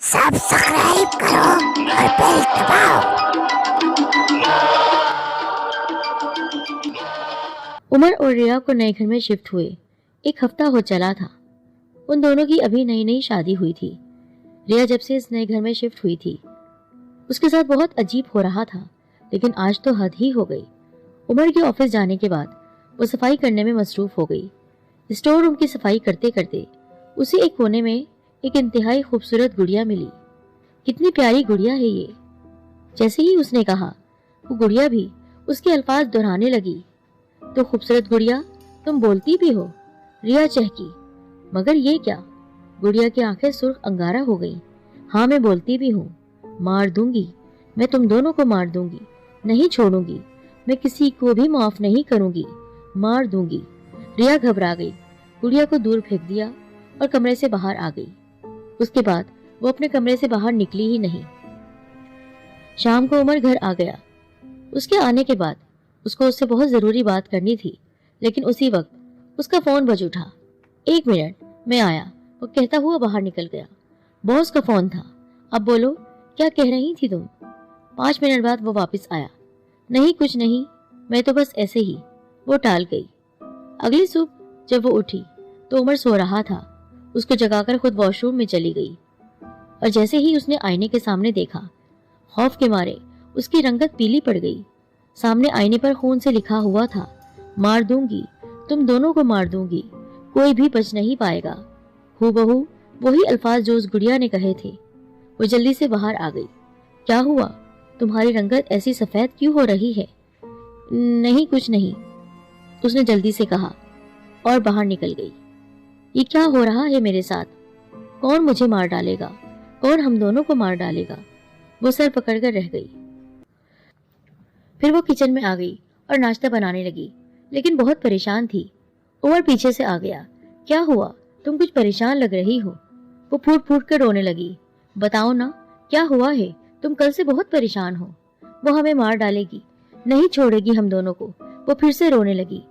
Subscribe करो और bell दबाओ। उमर और रिया को नए घर में शिफ्ट हुए 1 हफ्ता हो चला था। उन दोनों की अभी नई नई शादी हुई थी। रिया जब से इस नए घर में शिफ्ट हुई थी उसके साथ बहुत अजीब हो रहा था, लेकिन आज तो हद ही हो गई। उमर के ऑफिस जाने के बाद वो सफाई करने में मसरूफ हो गई। स्टोर रूम की सफाई करते करते उसी एक कोने में एक इंतहाई खूबसूरत गुड़िया मिली। कितनी प्यारी गुड़िया है ये। जैसे ही उसने कहा वो गुड़िया भी उसके अल्फाज दोहराने लगी। तो खूबसूरत गुड़िया, तुम बोलती भी हो? रिया चहकी। मगर ये क्या? गुड़िया की आंखें सुर्ख अंगारा हो गई। हाँ, मैं बोलती भी हूँ। मार दूंगी, मैं तुम दोनों को मार दूंगी, नहीं छोड़ूंगी, मैं किसी को भी माफ नहीं करूंगी, मार दूंगी। रिया घबरा गई, गुड़िया को दूर फेंक दिया और कमरे से बाहर आ गई। उसके बाद वो अपने कमरे से बाहर निकली ही नहीं। शाम को उमर घर आ गया। उसके आने के बाद उसको उससे बहुत जरूरी बात करनी थी, लेकिन उसी वक्त उसका फोन बज उठा। 1 मिनट, मैं आया, वो कहता हुआ बाहर निकल गया। बॉस का फोन था। अब बोलो, क्या कह रही थी तुम? 5 मिनट बाद वो वापस आया। नहीं, कुछ नहीं, मैं तो बस ऐसे ही। वो टाल गई। अगली सुबह जब वो उठी तो उमर सो रहा था। उसको जगाकर खुद वॉशरूम में चली गई और जैसे ही उसने आईने के सामने देखा, खौफ के मारे उसकी रंगत पीली पड़ गई। सामने आईने पर खून से लिखा हुआ था, मार दूंगी, तुम दोनों को मार दूंगी, कोई भी बच नहीं पाएगा। हूबहू वही अल्फाज जो उस गुड़िया ने कहे थे। वो जल्दी से बाहर आ गई। क्या हुआ? तुम्हारी रंगत ऐसी सफेद क्यों हो रही है? नहीं, कुछ नहीं, उसने जल्दी से कहा और बाहर निकल गई। ये क्या हो रहा है मेरे साथ? कौन मुझे मार डालेगा? कौन हम दोनों को मार डालेगा? वो सर पकड़कर रह गई। फिर वो किचन में आ गई और नाश्ता बनाने लगी, लेकिन बहुत परेशान थी। उमर पीछे से आ गया। क्या हुआ? तुम कुछ परेशान लग रही हो। वो फूट फूट कर रोने लगी। बताओ ना, क्या हुआ है? तुम कल से बहुत परेशान हो। वो हमें मार डालेगी, नहीं छोड़ेगी हम दोनों को। वो फिर से रोने लगी।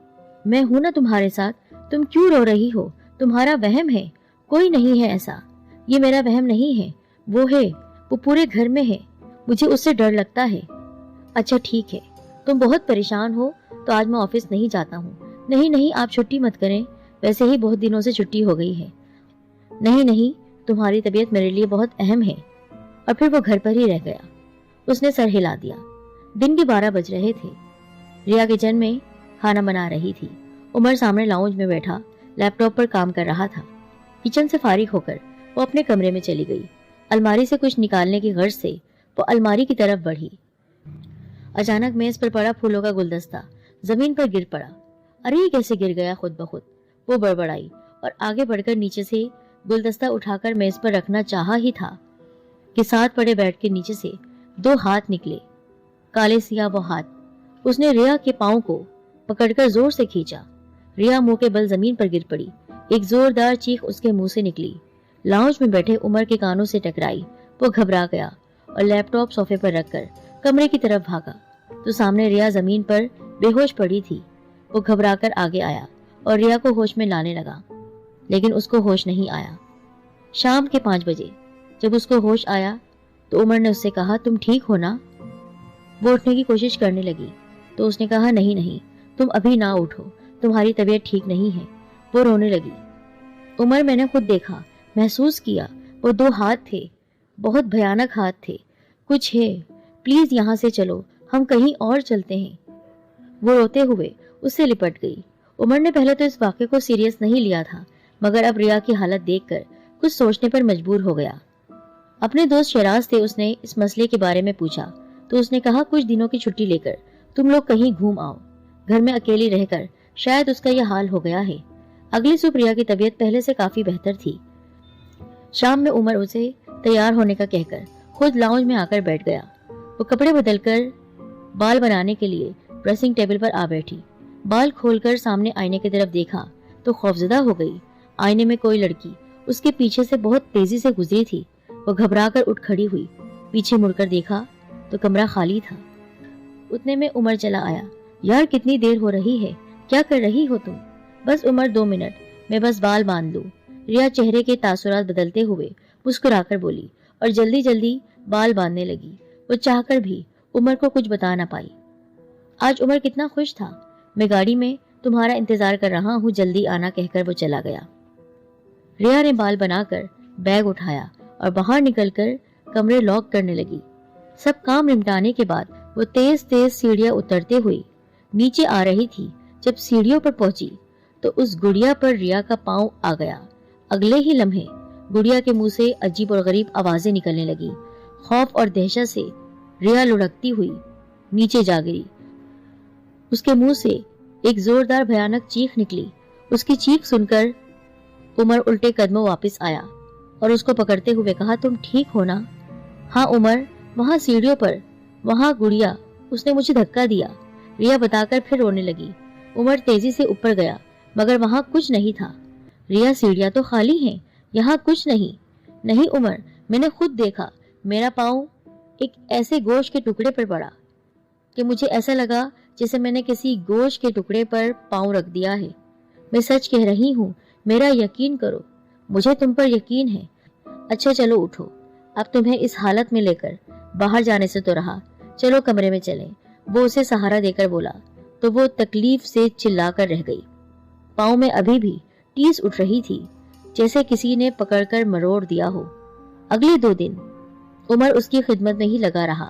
मैं हूं ना तुम्हारे साथ, तुम क्यों रो रही हो? तुम्हारा वहम है, कोई नहीं है ऐसा। ये मेरा वहम नहीं है, वो है, वो पूरे घर में है, मुझे उससे डर लगता है। अच्छा ठीक है, तुम बहुत परेशान हो तो आज मैं ऑफिस नहीं जाता हूँ। नहीं नहीं, आप छुट्टी मत करें, वैसे ही बहुत दिनों से छुट्टी हो गई है। नहीं नहीं, तुम्हारी तबीयत मेरे लिए बहुत अहम है। और फिर वो घर पर ही रह गया। उसने सर हिला दिया। दिन के 12 बज रहे थे। रिया किचन में खाना बना रही थी। उमर सामने लाउंज में बैठा लैपटॉप पर काम कर रहा था। किचन से फारिग होकर वो अपने कमरे में चली गई। अलमारी से कुछ निकालने की गर्ज से वो अलमारी की तरफ बढ़ी। अचानक मेज पर पड़ा फूलों का गुलदस्ता जमीन पर गिर पड़ा। अरे ये कैसे गिर गया खुद ब खुद? वो बड़बड़ाई और आगे बढ़कर नीचे से गुलदस्ता उठाकर मेज पर रखना चाहा ही था कि साथ पड़े बेड के नीचे से 2 हाथ निकले। काले सिया वो हाथ। उसने रिया के पांव को पकड़कर जोर से खींचा। रिया मुंह के बल जमीन पर गिर पड़ी। एक जोरदार चीख उसके मुंह से निकली। लाउंज में बैठे उमर के कानों से टकराई। वो घबरा गया और लैपटॉप सोफे पर रखकर कमरे की तरफ भागा तो सामने रिया जमीन पर बेहोश पड़ी थी। वो घबराकर आगे आया और रिया को होश में लाने लगा, लेकिन उसको होश नहीं आया। शाम के 5 बजे जब उसको होश आया तो उमर ने उससे कहा, तुम ठीक हो ना? वो उठने की कोशिश करने लगी तो उसने कहा, नहीं नहीं, तुम अभी ना उठो, तुम्हारी तबीयत ठीक नहीं है। वो रोने लगी। उमर, मैंने खुद देखा, महसूस किया, वो 2 हाथ थे, बहुत भयानक हाथ थे। कुछ है, प्लीज यहाँ से चलो, हम कहीं और चलते हैं। वो रोते हुए उससे लिपट गई। उमर ने पहले तो इस वाक़े को सीरियस नहीं लिया था, मगर अब रिया की हालत देखकर कुछ सोचने पर मजबूर हो गया। अपने दोस्त शराज से उसने इस मसले के बारे में पूछा तो उसने कहा, कुछ दिनों की छुट्टी लेकर तुम लोग कहीं घूम आओ। घर में अकेली रहकर शायद उसका यह हाल हो गया है। अगली सुबह रिया की तबीयत पहले से काफी बेहतर थी। शाम में उमर उसे तैयार होने का कहकर खुद लाउंज में आकर बैठ गया। वो कपड़े बदलकर बाल बनाने के लिए ड्रेसिंग टेबल पर आ बैठी। बाल खोलकर सामने आईने की तरफ देखा तो खौफजदा हो गई। आईने में कोई लड़की उसके पीछे से बहुत तेजी से गुजरी थी। वो घबराकर उठ खड़ी हुई। पीछे मुड़कर देखा तो कमरा खाली था। उतने में उमर चला आया। यार, कितनी देर हो रही है, क्या कर रही हो तुम? बस उमर, 2 मिनट, मैं बस बाल बांध लूं। रिया चेहरे के तासुरात बदलते हुए मुस्कुराकर बोली اور جلدی جلدی بال باندھنے لگی۔ وہ چاہ کر بھی عمر کو کچھ بتا نہ پائی۔ آج عمر کتنا خوش تھا۔ میں گاڑی میں تمہارا انتظار کر رہا ہوں، جلدی آنا کہہ کر وہ چلا گیا۔ ریا نے بال بنا کر بیگ اٹھایا اور باہر نکل کر کمرے لاک کرنے لگی۔ سب کام نمٹانے کے بعد وہ تیز تیز سیڑھیاں اترتے ہوئی نیچے آ رہی تھی۔ جب سیڑھیوں پر پہنچی تو اس گڑیا پر ریا کا پاؤں آ گیا۔ اگلے ہی لمحے گڑیا کے منہ سے عجیب اور غریب آوازیں نکلنے لگی۔ خوف اور دہشت سے ریا لڑکتی ہوئی نیچے جا گری۔ اس کے منہ سے ایک زوردار بھیانک چیخ نکلی۔ اس کی چیخ سن کر عمر الٹے قدموں واپس آیا اور اس کو پکڑتے ہوئے کہا، تم ٹھیک ہو نا؟ ہاں عمر، وہاں سیڑھیوں پر، وہاں گڑیا، اس نے مجھے دھکا دیا، ریا بتا کر پھر رونے لگی۔ عمر تیزی سے اوپر گیا مگر وہاں کچھ نہیں تھا۔ ریا، سیڑھیاں تو خالی ہیں، یہاں کچھ نہیں۔ نہیں عمر، میں نے خود دیکھا، میرا پاؤں ایک ایسے گوشت کے ٹکڑے پر پڑا کہ مجھے ایسا لگا جیسے میں نے کسی گوشت کے ٹکڑے پر پاؤں رکھ دیا ہے۔ میں سچ کہہ رہی ہوں، میرا یقین کرو، مجھے تم پر یقین ہے۔ اچھا چلو اٹھو، اب تمہیں اس حالت میں لے کر باہر جانے سے تو رہا، چلو کمرے میں چلیں۔ وہ اسے سہارا دے کر بولا تو وہ تکلیف سے چلا کر رہ گئی۔ پاؤں میں ابھی بھی ٹیس اٹھ رہی تھی، جیسے کسی نے پکڑ کر مروڑ دیا ہو۔ اگلے 2 دن عمر اس کی خدمت میں ہی لگا رہا۔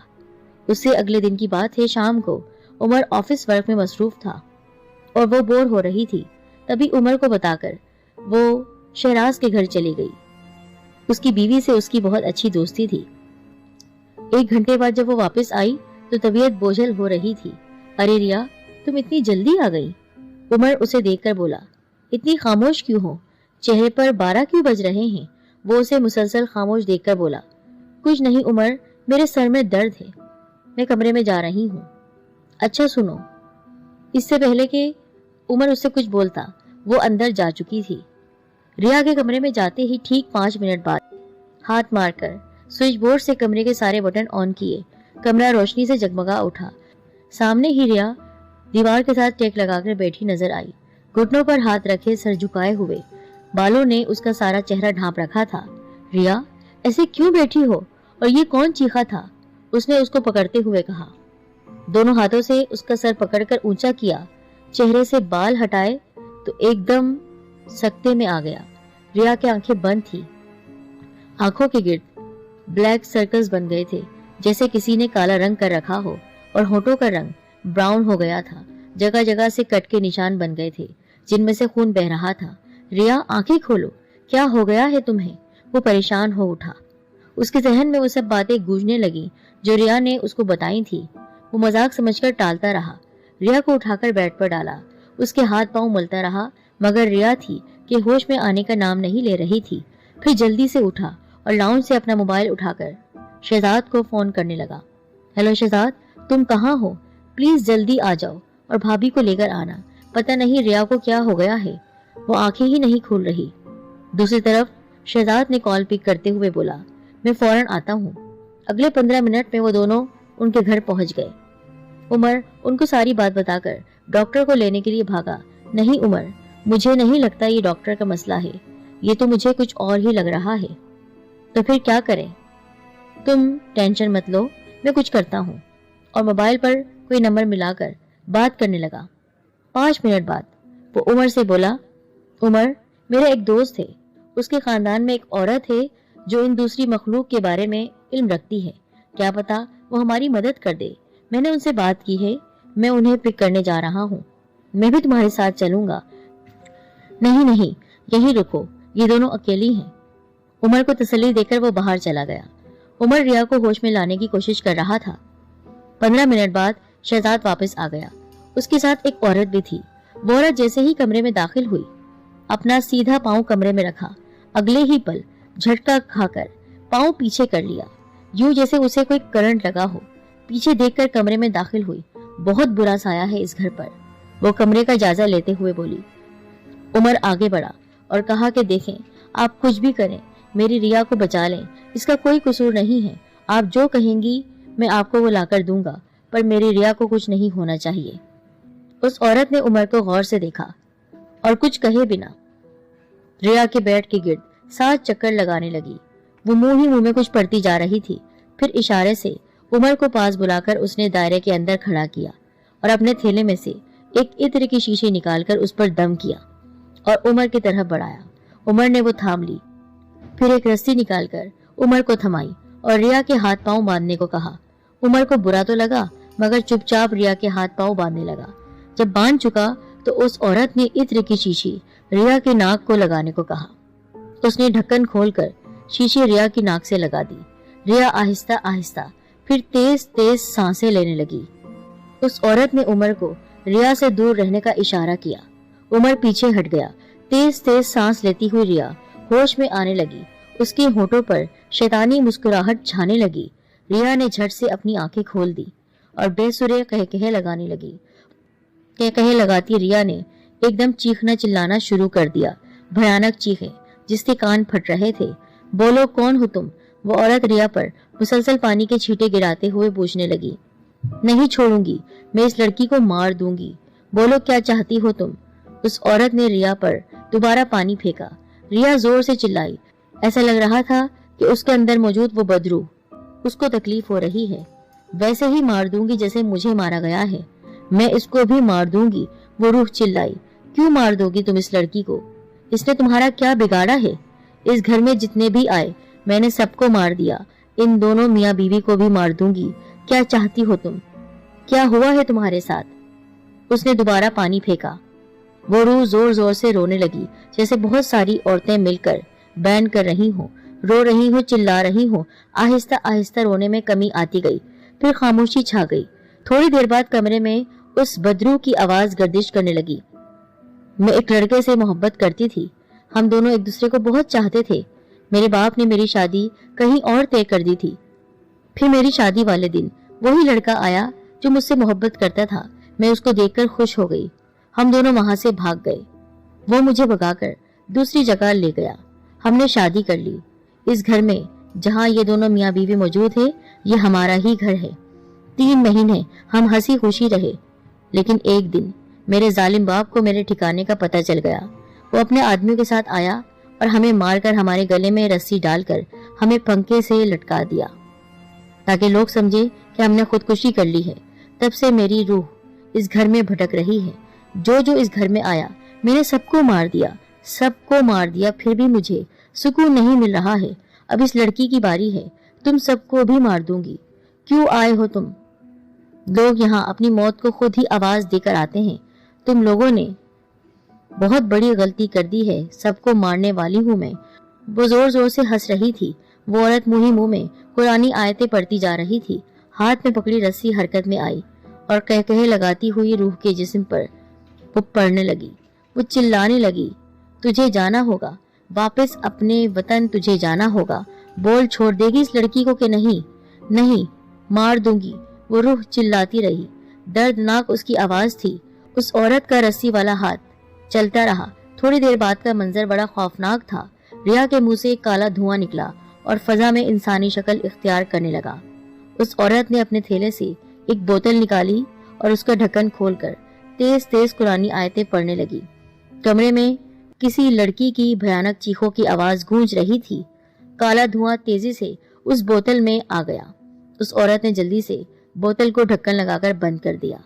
اس سے اگلے دن کی بات ہے، شام کو عمر آفس ورک میں مصروف تھا اور وہ بور ہو رہی تھی۔ تبھی عمر کو بتا کر وہ شہراز کے گھر چلی گئی۔ اس کی بیوی سے اس کی بہت اچھی دوستی تھی۔ 1 گھنٹے بعد جب وہ واپس آئی تو طبیعت بوجھل ہو رہی تھی۔ ارے ریا، تم اتنی جلدی آ گئی؟ عمر اسے دیکھ کر بولا۔ اتنی خاموش کیوں ہو؟ چہرے پر 12 کیوں بج رہے ہیں؟ وہ اسے مسلسل خاموش دیکھ کر بولا۔ کچھ نہیں عمر، میرے سر میں درد ہے، میں کمرے میں جا رہی ہوں۔ اچھا سنو۔ اس سے پہلے کہ عمر اس سے کچھ بولتا وہ اندر جا چکی تھی۔ ریا کے کمرے میں جاتے ہی ٹھیک 5 منٹ بعد ہاتھ مار کر سوئچ بورڈ سے کمرے کے سارے بٹن آن کیے۔ کمرہ روشنی سے جگمگا اٹھا۔ سامنے ہی ریا دیوار کے ساتھ ٹیک لگا کر بیٹھی نظر آئی، گھٹنوں پر ہاتھ رکھے، سر جھکائے ہوئے، بالوں نے اس کا سارا چہرہ ڈھانپ رکھا تھا۔ ریا، ایسے کیوں بیٹھی ہو؟ اور یہ کون چیخا تھا؟ اس نے اس کو پکڑتے ہوئے کہا۔ دونوں ہاتھوں سے اس کا سر پکڑ کر اونچا کیا، چہرے سے بال ہٹائے تو ایک دم سکتے میں آ گیا۔ ریا کی آنکھیں بند تھی، آنکھوں کے گرد بلیک سرکلز بن گئے تھے جیسے کسی نے کالا رنگ کر رکھا ہو، اور ہونٹوں کا رنگ براؤن ہو گیا تھا، جگہ جگہ سے کٹ کے نشان بن گئے تھے جن میں سے خون بہ رہا تھا۔ ریا، آنکھیں کھولو، کیا ہو گیا ہے تمہیں؟ وہ پریشان ہو اٹھا۔ اس کے ذہن میں وہ سب باتیں گونجنے لگیں جو ریا نے اس کو بتائی تھی۔ وہ مذاق سمجھ کر ٹالتا رہا، ریا کو اٹھا کر بیڈ پر ڈالا، اس کے ہاتھ پاؤں ملتا رہا، مگر ریا تھی کہ ہوش میں آنے کا نام نہیں لے رہی تھی۔ پھر جلدی سے اٹھا اور لاؤنج سے اپنا موبائل اٹھا کر شہزاد کو فون کرنے لگا۔ ہیلو شہزاد، تم کہاں ہو؟ پلیز جلدی آ جاؤ اور بھابھی کو لے کر آنا، پتہ نہیں ریا کو کیا ہو گیا ہے، وہ آنکھیں ہی نہیں کھول رہی۔ دوسری طرف شہزاد نے کال پک کرتے ہوئے بولا، میں فوراً آتا ہوں۔ اگلے 15 منٹ میں وہ دونوں ان کے گھر پہنچ گئے۔ عمر ان کو ساری بات بتا کر ڈاکٹر کو لینے کے لیے بھاگا۔ نہیں عمر، مجھے نہیں لگتا یہ ڈاکٹر کا مسئلہ ہے، یہ تو مجھے کچھ اور ہی لگ رہا ہے۔ تو پھر کیا کریں؟ تم ٹینشن مت لو، میں کچھ کرتا ہوں۔ اور موبائل پر کوئی نمبر ملا کر بات کرنے لگا۔ 5 منٹ بعد وہ عمر سے بولا، عمر، میرا ایک دوست ہے، اس کے خاندان میں ایک عورت ہے جو ان دوسری مخلوق کے بارے میں علم رکھتی ہے، کیا پتا وہ ہماری مدد کر دے۔ میں نے ان سے بات کی ہے، میں انہیں پک کرنے جا رہا ہوں، میں بھی تمہارے ساتھ چلوں گا۔ نہیں نہیں، یہیں رکو، یہ دونوں اکیلی ہیں۔ عمر کو تسلی دے کر وہ باہر چلا گیا۔ عمر ریا کو ہوش میں لانے کی کوشش کر رہا تھا۔ 15 منٹ بعد شہزاد واپس آ گیا، اس کے ساتھ ایک عورت بھی تھی۔ وہ عورت جیسے ہی کمرے میں داخل ہوئی، اپنا سیدھا پاؤں کمرے میں رکھا، اگلے ہی پل جھٹکا کھا کر پاؤں پیچھے کر لیا، یوں جیسے اسے کوئی کرنٹ لگا ہو۔ پیچھے دیکھ کر کمرے میں داخل ہوئی، بہت برا سایہ ہے اس گھر پر، وہ کمرے کا جائزہ لیتے ہوئے بولی۔ عمر آگے بڑھا اور کہا کہ دیکھیں، آپ کچھ بھی کریں، میری ریا کو بچا لیں، اس کا کوئی قصور نہیں ہے، آپ جو کہیں گی میں آپ کو وہ لا کر دوں گا، پر میری ریا کو کچھ نہیں ہونا چاہیے۔ اس عورت نے عمر کو غور سے دیکھا اور کچھ کہے بنا ریا کے بیڈ کے گرد 7 چکر لگانے لگی۔ वो मुंह ही मुंह में कुछ पढ़ती जा रही थी। फिर इशारे से उमर को पास बुलाकर उसने दायरे के अंदर खड़ा किया और अपने थैले में से एक इत्र की शीशी निकालकर उस पर दम किया और उमर की तरफ बढ़ाया। उमर ने वो थाम ली। फिर एक रस्सी निकालकर उमर को थमाई और रिया के हाथ पांव बांधने को कहा। उमर को बुरा तो लगा, मगर चुपचाप रिया के हाथ पांव बांधने लगा। जब बांध चुका तो उस औरत ने इत्र की शीशी रिया के नाक को लगाने को कहा। उसने ढक्कन खोलकर शीशी रिया की नाक से लगा दी। रिया आहिस्ता आहिस्ता फिर तेज तेज सांसें लेने लगी। उस औरत ने उमर को रिया से दूर रहने का इशारा किया। उमर पीछे हट गया। तेज तेज सांस लेती हुई रिया होश में आने लगी। उसके होठों पर शैतानी मुस्कुराहट छाने लगी। रिया ने झट से अपनी आंखें खोल दी और बेसुरे कहकहे लगाने लगी। कहकहे लगाती रिया ने एकदम चीखना चिल्लाना शुरू कर दिया। भयानक चीखें जिसके कान फट रहे थे। बोलो, कौन हो तुम? वो औरत रिया पर मुसलसल पानी के छींटे गिराते हुए पूछने लगी। नहीं छोड़ूंगी, मैं इस लड़की को मार दूंगी। बोलो, क्या चाहती हो तुम? उस औरत ने रिया पर दोबारा पानी फेंका। रिया जोर से चिल्लाई। ऐसा लग रहा था कि उसके अंदर मौजूद वो बदरू उसको तकलीफ हो रही है। वैसे ही मार दूंगी जैसे मुझे मारा गया है। मैं इसको भी मार दूंगी। वो रूह चिल्लाई। क्यों मार दोगी तुम इस लड़की को? इसने तुम्हारा क्या बिगाड़ा है? इस घर में जितने भी आए मैंने सबको मार दिया। इन दोनों मियाँ बीवी को भी मार दूंगी। क्या चाहती हो तुम? क्या हुआ है तुम्हारे साथ? उसने दोबारा पानी फेंका। वो रूह जोर जोर से रोने लगी, जैसे बहुत सारी औरतें मिलकर बैन कर रही हो, रो रही हो, चिल्ला रही हो। आहिस्ता आहिस्ता रोने में कमी आती गई। फिर खामोशी छा गई। थोड़ी देर बाद कमरे में उस बदरू की आवाज गर्दिश करने लगी। मैं एक लड़के से मोहब्बत करती थी। हम दोनों एक दूसरे को बहुत चाहते थे। मेरे बाप ने मेरी शादी कहीं और तय कर दी थी। फिर मेरी शादी वाले दिन वही लड़का आया जो मुझसे मोहब्बत करता था। मैं उसको देखकर खुश हो गई। हम दोनों वहां से भाग गए। वो मुझे भगाकर दूसरी जगह ले गया। हमने शादी कर ली। इस घर में जहाँ ये दोनों मियाँ बीवी मौजूद है, ये हमारा ही घर है। 3 महीने हम हंसी खुशी रहे, लेकिन एक दिन मेरे जालिम बाप को मेरे ठिकाने का पता चल गया। वो अपने आदमियों के साथ आया और हमें मारकर हमारे गले में रस्सी डालकर हमें पंखे से लटका दिया, ताकि लोग समझे कि हमने खुदकुशी कर ली है। तब से मेरी रूह इस घर में भटक रही है। जो जो इस घर में आया मैंने सबको मार दिया, सबको मार दिया। फिर भी मुझे सुकून नहीं मिल रहा है। अब इस लड़की की बारी है। तुम सबको भी मार दूंगी। क्यों आए हो तुम? लोग यहाँ अपनी मौत को खुद ही आवाज देकर आते हैं। तुम लोगों ने बहुत बड़ी गलती कर दी है। सबको मारने वाली हूँ मैं। वो जोर जोर से हंस रही थी। वो औरत मुंह ही मुंह में कुरानी आयतें पढ़ती जा रही थी। हाथ में पकड़ी रस्सी हरकत में आई और कहकहे लगाती हुई रूह के जिस्म पर वो पढ़ने लगी। वो चिल्लाने लगी, तुझे जाना होगा, वापस अपने वतन तुझे जाना होगा। बोल, छोड़ देगी इस लड़की को कि नहीं? नहीं, मार दूंगी। वो रूह चिल्लाती रही। दर्दनाक उसकी आवाज थी। उस औरत का रस्सी वाला हाथ चलता रहा। थोड़ी देर बाद का मंजर बड़ा खौफनाक था। रिया के मुंह से एक काला धुआं निकला और फजा में इंसानी शक्ल इख्तियार करने लगा। उस औरत ने अपने थैले से एक बोतल निकाली और उसका ढक्कन खोलकर तेज तेज कुरानी आयतें पढ़ने लगी। कमरे में किसी लड़की की भयानक चीखों की आवाज गूंज रही थी। काला धुआं तेजी से उस बोतल में आ गया। उस औरत ने जल्दी से बोतल को ढक्कन लगाकर बंद कर दिया।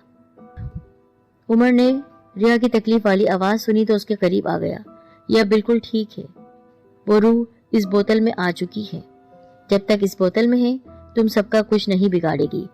उमर ने रिया की तकलीफ वाली आवाज सुनी तो उसके करीब आ गया। यह बिल्कुल ठीक है। वो रूह इस बोतल में आ चुकी है। जब तक इस बोतल में है तुम सबका कुछ नहीं बिगाड़ेगी।